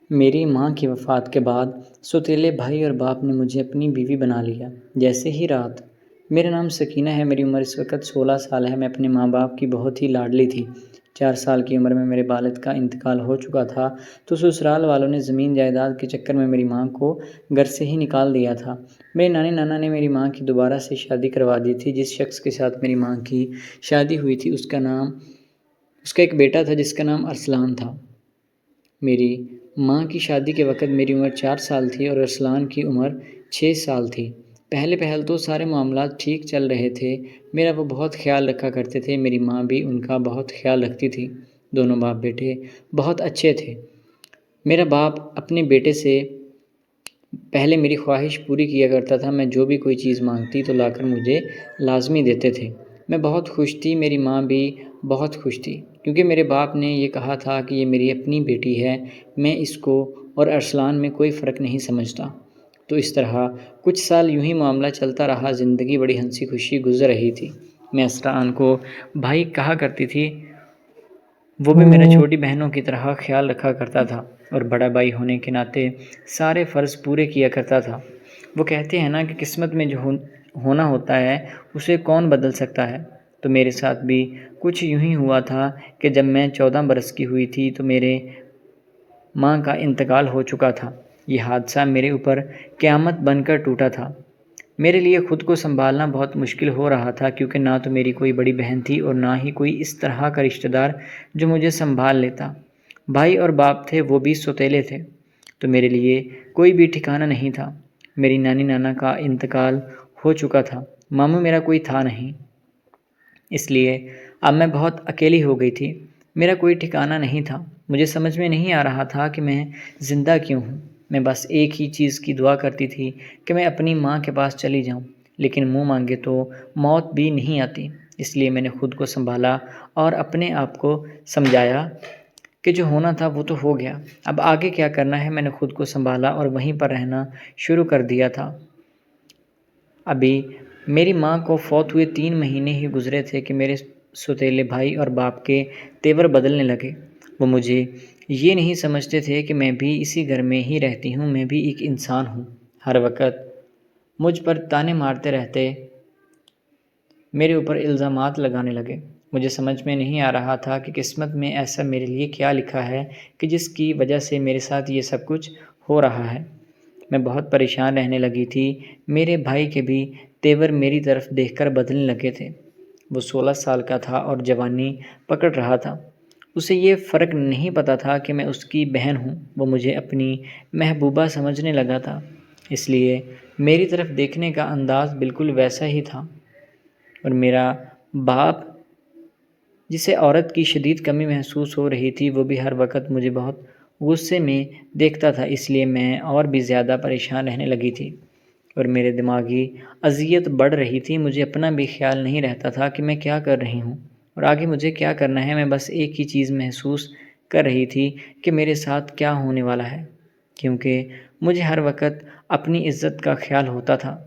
میری ماں کی وفات کے بعد سوتیلے بھائی اور باپ نے مجھے اپنی بیوی بنا لیا جیسے ہی رات۔ میرا نام سکینہ ہے، میری عمر اس وقت 16 سال ہے۔ میں اپنے ماں باپ کی بہت ہی لاڈلی تھی۔ 4 سال کی عمر میں میرے والد کا انتقال ہو چکا تھا تو سسرال والوں نے زمین جائیداد کے چکر میں میری ماں کو گھر سے ہی نکال دیا تھا۔ میرے نانی نانا نے میری ماں کی دوبارہ سے شادی کروا دی تھی۔ جس شخص کے ساتھ میری ماں کی شادی ہوئی تھی اس کا ایک بیٹا تھا جس کا نام ارسلان تھا۔ میری ماں کی شادی کے وقت میری عمر 4 سال تھی اور ارسلان کی عمر 6 سال تھی۔ پہل تو سارے معاملات ٹھیک چل رہے تھے، میرا وہ بہت خیال رکھا کرتے تھے، میری ماں بھی ان کا بہت خیال رکھتی تھی۔ دونوں باپ بیٹے بہت اچھے تھے۔ میرا باپ اپنے بیٹے سے پہلے میری خواہش پوری کیا کرتا تھا، میں جو بھی کوئی چیز مانگتی تو لا کر مجھے لازمی دیتے تھے۔ میں بہت خوش تھی، میری ماں بھی بہت خوش تھی، کیونکہ میرے باپ نے یہ کہا تھا کہ یہ میری اپنی بیٹی ہے، میں اس کو اور ارسلان میں کوئی فرق نہیں سمجھتا۔ تو اس طرح کچھ سال یوں ہی معاملہ چلتا رہا، زندگی بڑی ہنسی خوشی گزر رہی تھی۔ میں ارسلان کو بھائی کہا کرتی تھی، وہ بھی میرا چھوٹی بہنوں کی طرح خیال رکھا کرتا تھا اور بڑا بھائی ہونے کے ناطے سارے فرض پورے کیا کرتا تھا۔ وہ کہتے ہیں نا کہ قسمت میں جو ہونا ہوتا ہے اسے کون بدل سکتا ہے، تو میرے ساتھ بھی کچھ یوں ہی ہوا تھا کہ جب میں 14 برس کی ہوئی تھی تو میرے ماں کا انتقال ہو چکا تھا۔ یہ حادثہ میرے اوپر قیامت بن کر ٹوٹا تھا۔ میرے لیے خود کو سنبھالنا بہت مشکل ہو رہا تھا، کیونکہ نہ تو میری کوئی بڑی بہن تھی اور نہ ہی کوئی اس طرح کا رشتہ دار جو مجھے سنبھال لیتا۔ بھائی اور باپ تھے، وہ بھی سوتیلے تھے، تو میرے لیے کوئی بھی ٹھکانہ نہیں تھا۔ میری نانی نانا کا انتقال ہو چکا تھا، ماموں میرا کوئی تھا نہیں، اس لیے اب میں بہت اکیلی ہو گئی تھی۔ میرا کوئی ٹھکانہ نہیں تھا، مجھے سمجھ میں نہیں آ رہا تھا کہ میں زندہ کیوں ہوں۔ میں بس ایک ہی چیز کی دعا کرتی تھی کہ میں اپنی ماں کے پاس چلی جاؤں، لیکن منہ مانگے تو موت بھی نہیں آتی۔ اس لیے میں نے خود کو سنبھالا اور اپنے آپ کو سمجھایا کہ جو ہونا تھا وہ تو ہو گیا، اب آگے کیا کرنا ہے۔ میں نے خود کو سنبھالا اور وہیں پر رہنا شروع کر دیا تھا۔ ابھی میری ماں کو فوت ہوئے 3 مہینے ہی گزرے تھے کہ میرے سوتیلے بھائی اور باپ کے تیور بدلنے لگے۔ وہ مجھے یہ نہیں سمجھتے تھے کہ میں بھی اسی گھر میں ہی رہتی ہوں، میں بھی ایک انسان ہوں۔ ہر وقت مجھ پر تانے مارتے رہتے، میرے اوپر الزامات لگانے لگے۔ مجھے سمجھ میں نہیں آ رہا تھا کہ قسمت میں ایسا میرے لیے کیا لکھا ہے کہ جس کی وجہ سے میرے ساتھ یہ سب کچھ ہو رہا ہے۔ میں بہت پریشان رہنے لگی تھی۔ میرے بھائی کے بھی تیور میری طرف دیکھ کر بدلنے لگے تھے۔ وہ 16 سال کا تھا اور جوانی پکڑ رہا تھا۔ اسے یہ فرق نہیں پتا تھا کہ میں اس کی بہن ہوں۔ وہ مجھے اپنی محبوبہ سمجھنے لگا تھا، اس لیے میری طرف دیکھنے کا انداز بالکل ویسا ہی تھا۔ اور میرا باپ، جسے عورت کی شدید کمی محسوس ہو رہی تھی، وہ بھی ہر وقت مجھے بہت غصے میں دیکھتا تھا، اس لیے میں اور بھی زیادہ پریشان رہنے لگی تھی اور میرے دماغی اذیت بڑھ رہی تھی۔ مجھے اپنا بھی خیال نہیں رہتا تھا کہ میں کیا کر رہی ہوں اور آگے مجھے کیا کرنا ہے۔ میں بس ایک ہی چیز محسوس کر رہی تھی کہ میرے ساتھ کیا ہونے والا ہے، کیونکہ مجھے ہر وقت اپنی عزت کا خیال ہوتا تھا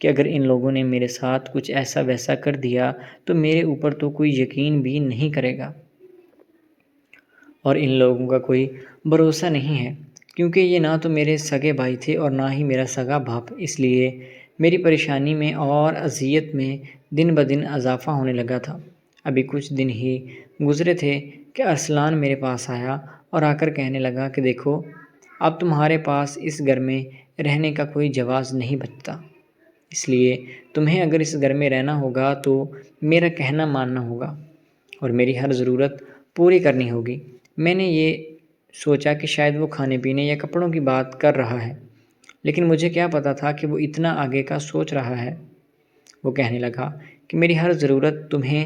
کہ اگر ان لوگوں نے میرے ساتھ کچھ ایسا ویسا کر دیا تو میرے اوپر تو کوئی یقین بھی نہیں کرے گا، اور ان لوگوں کا کوئی بھروسہ نہیں ہے، کیونکہ یہ نہ تو میرے سگے بھائی تھے اور نہ ہی میرا سگا باپ۔ اس لیے میری پریشانی میں اور اذیت میں دن بدن اضافہ ہونے لگا تھا۔ ابھی کچھ دن ہی گزرے تھے کہ ارسلان میرے پاس آیا اور آ کر کہنے لگا کہ دیکھو، اب تمہارے پاس اس گھر میں رہنے کا کوئی جواز نہیں بچتا، اس لیے تمہیں اگر اس گھر میں رہنا ہوگا تو میرا کہنا ماننا ہوگا اور میری ہر ضرورت پوری کرنی ہوگی۔ میں نے یہ سوچا کہ شاید وہ کھانے پینے یا کپڑوں کی بات کر رہا ہے، لیکن مجھے کیا پتا تھا کہ وہ اتنا آگے کا سوچ رہا ہے۔ وہ کہنے لگا کہ میری ہر ضرورت تمہیں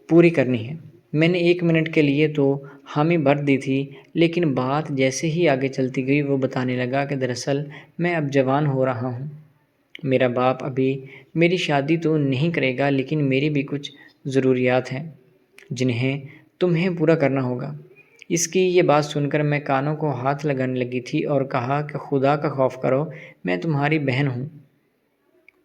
پوری کرنی ہے۔ میں نے 1 منٹ کے لیے تو حامی بھر دی تھی، لیکن بات جیسے ہی آگے چلتی گئی وہ بتانے لگا کہ دراصل میں اب جوان ہو رہا ہوں۔ میرا باپ ابھی میری شادی تو نہیں کرے گا، لیکن میری بھی کچھ ضروریات ہیں جنہیں تمہیں پورا کرنا ہوگا۔ اس کی یہ بات سن کر میں کانوں کو ہاتھ لگانے لگی تھی اور کہا کہ خدا کا خوف کرو، میں تمہاری بہن ہوں۔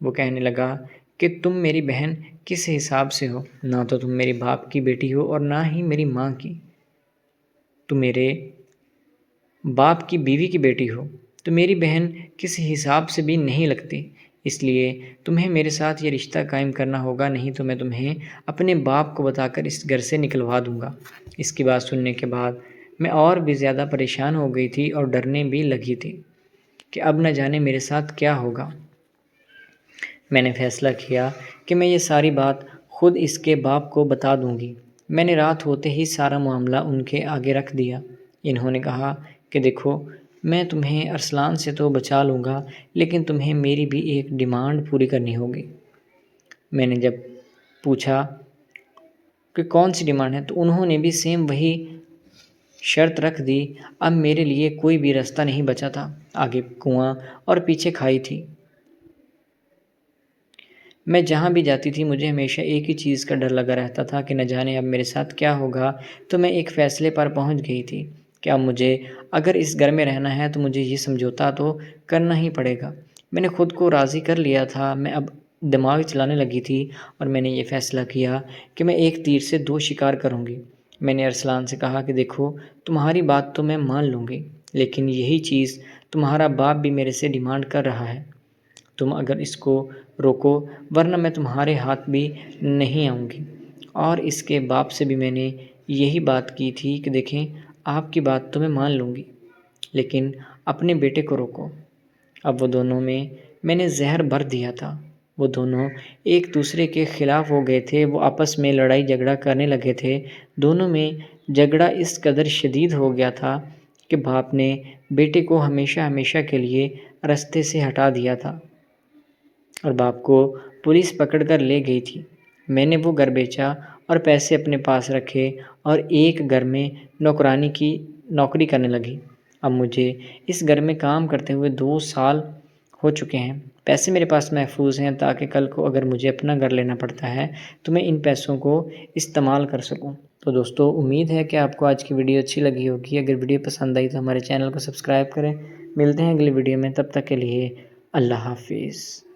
وہ کہنے لگا کہ تم میری بہن کس حساب سے ہو؟ نہ تو تم میرے باپ کی بیٹی ہو اور نہ ہی میری ماں کی۔ تو میرے باپ کی بیوی کی بیٹی ہو تو میری بہن کسی حساب سے بھی نہیں لگتی، اس لیے تمہیں میرے ساتھ یہ رشتہ قائم کرنا ہوگا، نہیں تو میں تمہیں اپنے باپ کو بتا کر اس گھر سے نکلوا دوں گا۔ اس کی بات سننے کے بعد میں اور بھی زیادہ پریشان ہو گئی تھی اور ڈرنے بھی لگی تھی کہ اب نہ جانے میرے ساتھ کیا ہوگا۔ میں نے فیصلہ کیا کہ میں یہ ساری بات خود اس کے باپ کو بتا دوں گی۔ میں نے رات ہوتے ہی سارا معاملہ ان کے آگے رکھ دیا۔ انہوں نے کہا کہ دیکھو، میں تمہیں ارسلان سے تو بچا لوں گا، لیکن تمہیں میری بھی ایک ڈیمانڈ پوری کرنی ہوگی۔ میں نے جب پوچھا کہ کون سی ڈیمانڈ ہے تو انہوں نے بھی سیم وہی شرط رکھ دی۔ اب میرے لیے کوئی بھی راستہ نہیں بچا تھا، آگے کنواں اور پیچھے کھائی تھی۔ میں جہاں بھی جاتی تھی مجھے ہمیشہ ایک ہی چیز کا ڈر لگا رہتا تھا کہ نہ جانے اب میرے ساتھ کیا ہوگا۔ تو میں ایک فیصلے پر پہنچ گئی تھی کہ اب مجھے اگر اس گھر میں رہنا ہے تو مجھے یہ سمجھوتا تو کرنا ہی پڑے گا۔ میں نے خود کو راضی کر لیا تھا۔ میں اب دماغ چلانے لگی تھی اور میں نے یہ فیصلہ کیا کہ میں ایک تیر سے دو شکار کروں گی۔ میں نے ارسلان سے کہا کہ دیکھو، تمہاری بات تو میں مان لوں گی، لیکن یہی چیز تمہارا باپ بھی میرے سے ڈیمانڈ کر رہا ہے۔ تم اگر اس کو روکو ورنہ میں تمہارے ہاتھ بھی نہیں آؤں گی۔ اور اس کے باپ سے بھی میں نے یہی بات کی تھی کہ دیکھیں، آپ کی بات تو میں مان لوں گی، لیکن اپنے بیٹے کو روکو۔ اب وہ دونوں میں نے زہر بھر دیا تھا۔ وہ دونوں ایک دوسرے کے خلاف ہو گئے تھے، وہ آپس میں لڑائی جھگڑا کرنے لگے تھے۔ دونوں میں جھگڑا اس قدر شدید ہو گیا تھا کہ باپ نے بیٹے کو ہمیشہ ہمیشہ کے لیے راستے سے ہٹا دیا تھا اور باپ کو پولیس پکڑ کر لے گئی تھی۔ میں نے وہ گھر بیچا اور پیسے اپنے پاس رکھے اور ایک گھر میں نوکرانی کی نوکری کرنے لگی۔ اب مجھے اس گھر میں کام کرتے ہوئے 2 سال ہو چکے ہیں۔ پیسے میرے پاس محفوظ ہیں تاکہ کل کو اگر مجھے اپنا گھر لینا پڑتا ہے تو میں ان پیسوں کو استعمال کر سکوں۔ تو دوستو، امید ہے کہ آپ کو آج کی ویڈیو اچھی لگی ہوگی۔ اگر ویڈیو پسند آئی تو ہمارے چینل کو سبسکرائب کریں۔ ملتے ہیں اگلی ویڈیو میں، تب تک کے لیے اللہ حافظ۔